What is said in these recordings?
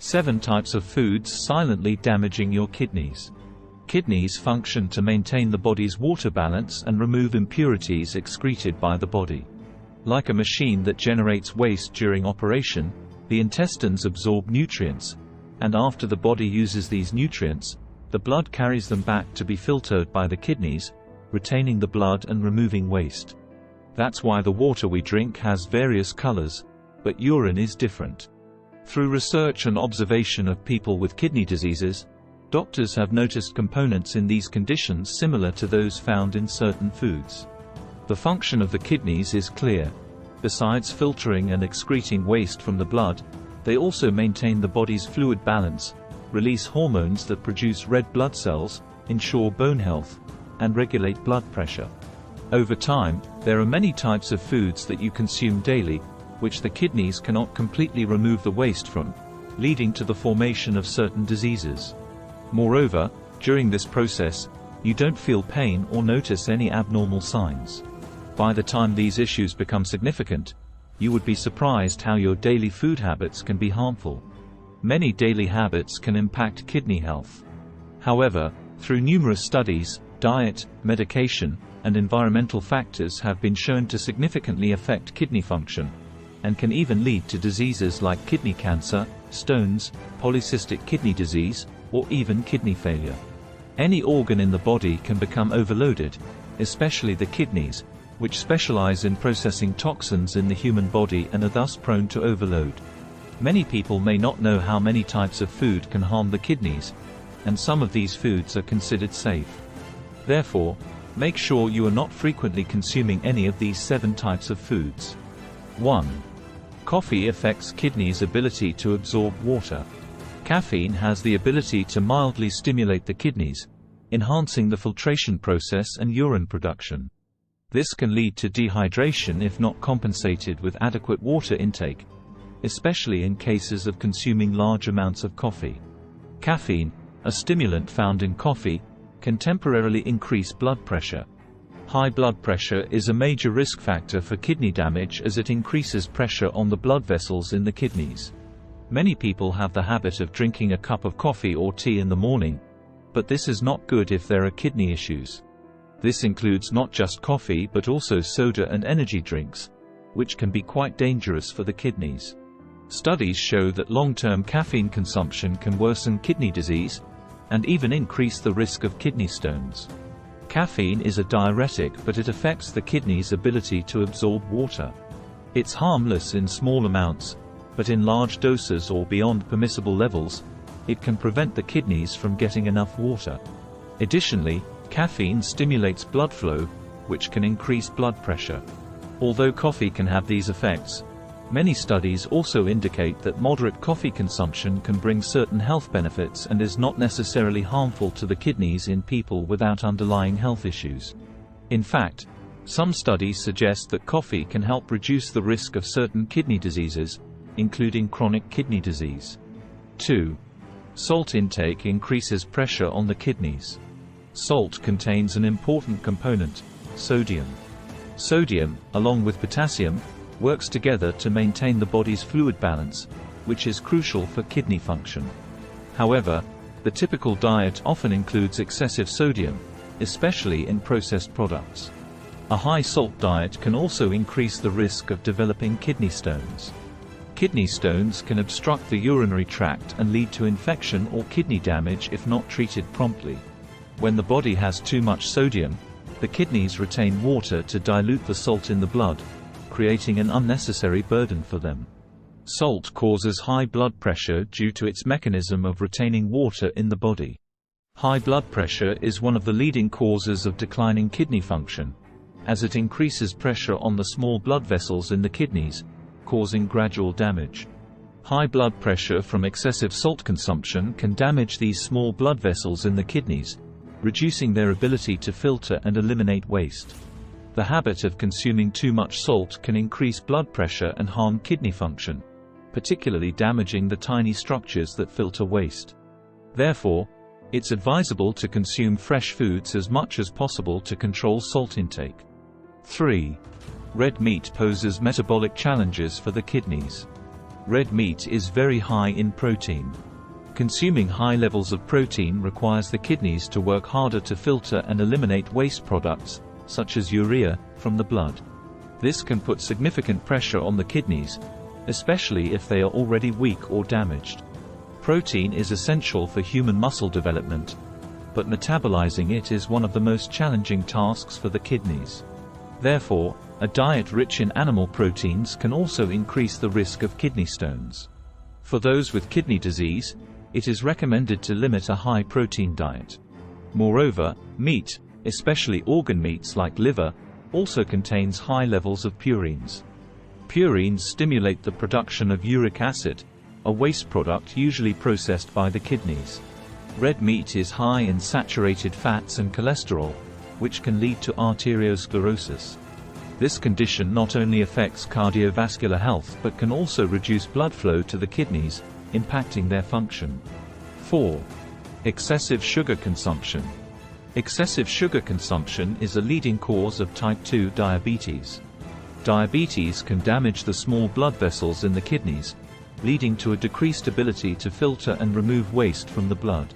7 types of foods silently damaging your kidneys. Kidneys function to maintain the body's water balance and remove impurities excreted by the body. Like a machine that generates waste during operation, the intestines absorb nutrients, and after the body uses these nutrients, the blood carries them back to be filtered by the kidneys, retaining the blood and removing waste. That's why the water we drink has various colors, but urine is different. Through research and observation of people with kidney diseases, doctors have noticed components in these conditions similar to those found in certain foods. The function of the kidneys is clear. Besides filtering and excreting waste from the blood, they also maintain the body's fluid balance, release hormones that produce red blood cells, ensure bone health, and regulate blood pressure. Over time, there are many types of foods that you consume daily, which the kidneys cannot completely remove the waste from, leading to the formation of certain diseases. Moreover, during this process, you don't feel pain or notice any abnormal signs. By the time these issues become significant, you would be surprised how your daily food habits can be harmful. Many daily habits can impact kidney health. However, through numerous studies, diet, medication, and environmental factors have been shown to significantly affect kidney function, and can even lead to diseases like kidney cancer, stones, polycystic kidney disease, or even kidney failure. Any organ in the body can become overloaded, especially the kidneys, which specialize in processing toxins in the human body and are thus prone to overload. Many people may not know how many types of food can harm the kidneys, and some of these foods are considered safe. Therefore, make sure you are not frequently consuming any of these 7 types of foods. 1. Coffee affects kidneys' ability to absorb water. Caffeine has the ability to mildly stimulate the kidneys, enhancing the filtration process and urine production. This can lead to dehydration if not compensated with adequate water intake, especially in cases of consuming large amounts of coffee. Caffeine, a stimulant found in coffee, can temporarily increase blood pressure. High blood pressure is a major risk factor for kidney damage as it increases pressure on the blood vessels in the kidneys. Many people have the habit of drinking a cup of coffee or tea in the morning, but this is not good if there are kidney issues. This includes not just coffee but also soda and energy drinks, which can be quite dangerous for the kidneys. Studies show that long-term caffeine consumption can worsen kidney disease, and even increase the risk of kidney stones. Caffeine is a diuretic, but it affects the kidney's ability to absorb water. It's harmless in small amounts, but in large doses or beyond permissible levels, it can prevent the kidneys from getting enough water. Additionally, caffeine stimulates blood flow, which can increase blood pressure. Although coffee can have these effects, many studies also indicate that moderate coffee consumption can bring certain health benefits and is not necessarily harmful to the kidneys in people without underlying health issues. In fact, some studies suggest that coffee can help reduce the risk of certain kidney diseases, including chronic kidney disease. 2. Salt intake increases pressure on the kidneys. Salt contains an important component, sodium. Sodium, along with potassium, works together to maintain the body's fluid balance, which is crucial for kidney function. However, the typical diet often includes excessive sodium, especially in processed products. A high salt diet can also increase the risk of developing kidney stones. Kidney stones can obstruct the urinary tract and lead to infection or kidney damage if not treated promptly. When the body has too much sodium, the kidneys retain water to dilute the salt in the blood, creating an unnecessary burden for them. Salt causes high blood pressure due to its mechanism of retaining water in the body. High blood pressure is one of the leading causes of declining kidney function, as it increases pressure on the small blood vessels in the kidneys, causing gradual damage. High blood pressure from excessive salt consumption can damage these small blood vessels in the kidneys, reducing their ability to filter and eliminate waste. The habit of consuming too much salt can increase blood pressure and harm kidney function, particularly damaging the tiny structures that filter waste. Therefore, it's advisable to consume fresh foods as much as possible to control salt intake. 3. Red meat poses metabolic challenges for the kidneys. Red meat is very high in protein. Consuming high levels of protein requires the kidneys to work harder to filter and eliminate waste products, such as urea, from the blood. This can put significant pressure on the kidneys, especially if they are already weak or damaged. Protein is essential for human muscle development, but metabolizing it is one of the most challenging tasks for the kidneys. Therefore, a diet rich in animal proteins can also increase the risk of kidney stones. For those with kidney disease, it is recommended to limit a high-protein diet. Moreover, meat, especially organ meats like liver, also contains high levels of purines. Purines stimulate the production of uric acid, a waste product usually processed by the kidneys. Red meat is high in saturated fats and cholesterol, which can lead to arteriosclerosis. This condition not only affects cardiovascular health but can also reduce blood flow to the kidneys, impacting their function. 4. Excessive sugar consumption. Excessive sugar consumption is a leading cause of type 2 diabetes. Diabetes can damage the small blood vessels in the kidneys, leading to a decreased ability to filter and remove waste from the blood.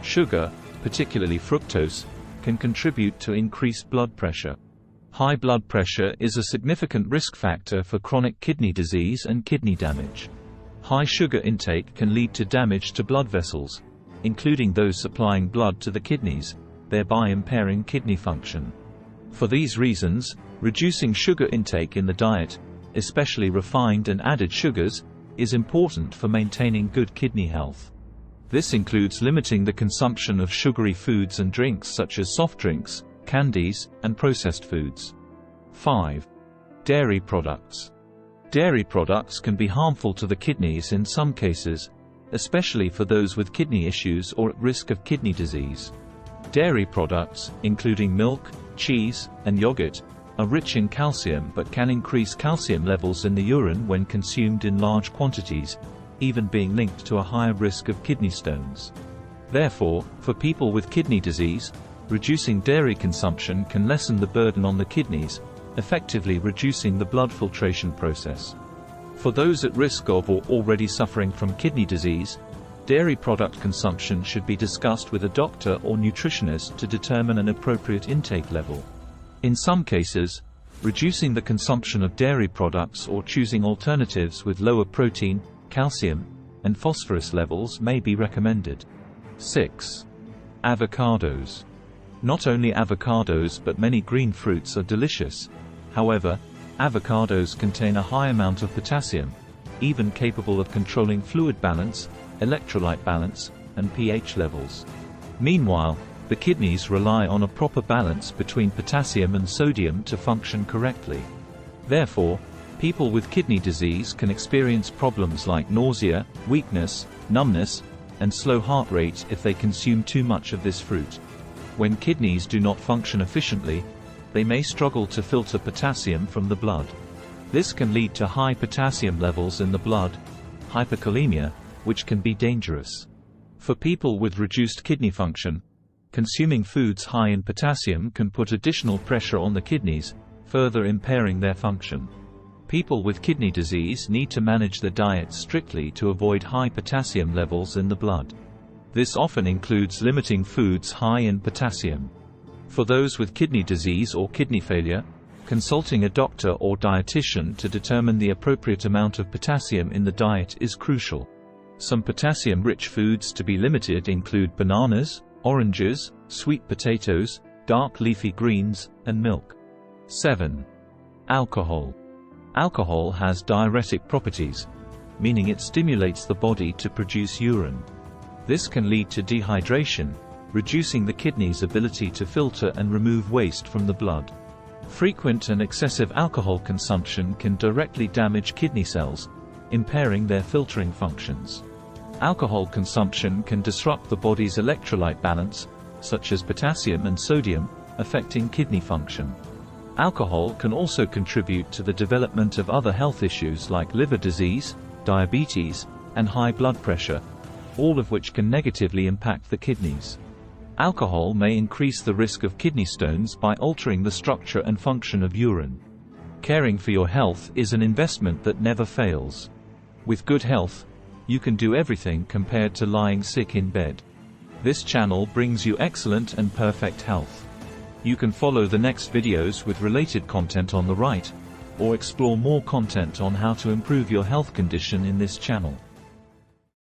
Sugar, particularly fructose, can contribute to increased blood pressure. High blood pressure is a significant risk factor for chronic kidney disease and kidney damage. High sugar intake can lead to damage to blood vessels, including those supplying blood to the kidneys, thereby impairing kidney function. For these reasons, reducing sugar intake in the diet, especially refined and added sugars, is important for maintaining good kidney health. This includes limiting the consumption of sugary foods and drinks such as soft drinks, candies, and processed foods. 5. Dairy products. Dairy products can be harmful to the kidneys in some cases, especially for those with kidney issues or at risk of kidney disease. Dairy products, including milk, cheese, and yogurt, are rich in calcium but can increase calcium levels in the urine when consumed in large quantities, even being linked to a higher risk of kidney stones. Therefore, for people with kidney disease, reducing dairy consumption can lessen the burden on the kidneys, effectively reducing the blood filtration process. For those at risk of or already suffering from kidney disease, dairy product consumption should be discussed with a doctor or nutritionist to determine an appropriate intake level. In some cases, reducing the consumption of dairy products or choosing alternatives with lower protein, calcium, and phosphorus levels may be recommended. 6. Avocados. Not only avocados but many green fruits are delicious. However, avocados contain a high amount of potassium, even capable of controlling fluid balance, electrolyte balance, and pH levels. Meanwhile, the kidneys rely on a proper balance between potassium and sodium to function correctly. Therefore, people with kidney disease can experience problems like nausea, weakness, numbness, and slow heart rate if they consume too much of this fruit. When kidneys do not function efficiently, they may struggle to filter potassium from the blood. This can lead to high potassium levels in the blood, hyperkalemia, which can be dangerous. For people with reduced kidney function, consuming foods high in potassium can put additional pressure on the kidneys, further impairing their function. People with kidney disease need to manage their diet strictly to avoid high potassium levels in the blood. This often includes limiting foods high in potassium. For those with kidney disease or kidney failure, consulting a doctor or dietitian to determine the appropriate amount of potassium in the diet is crucial. Some potassium-rich foods to be limited include bananas, oranges, sweet potatoes, dark leafy greens, and milk. 7. Alcohol. Alcohol has diuretic properties, meaning it stimulates the body to produce urine. This can lead to dehydration, reducing the kidney's ability to filter and remove waste from the blood. Frequent and excessive alcohol consumption can directly damage kidney cells, impairing their filtering functions. Alcohol consumption can disrupt the body's electrolyte balance, such as potassium and sodium, affecting kidney function. Alcohol can also contribute to the development of other health issues like liver disease, diabetes, and high blood pressure, all of which can negatively impact the kidneys. Alcohol may increase the risk of kidney stones by altering the structure and function of urine. Caring for your health is an investment that never fails. With good health, you can do everything compared to lying sick in bed. This channel brings you excellent and perfect health. You can follow the next videos with related content on the right, or explore more content on how to improve your health condition in this channel.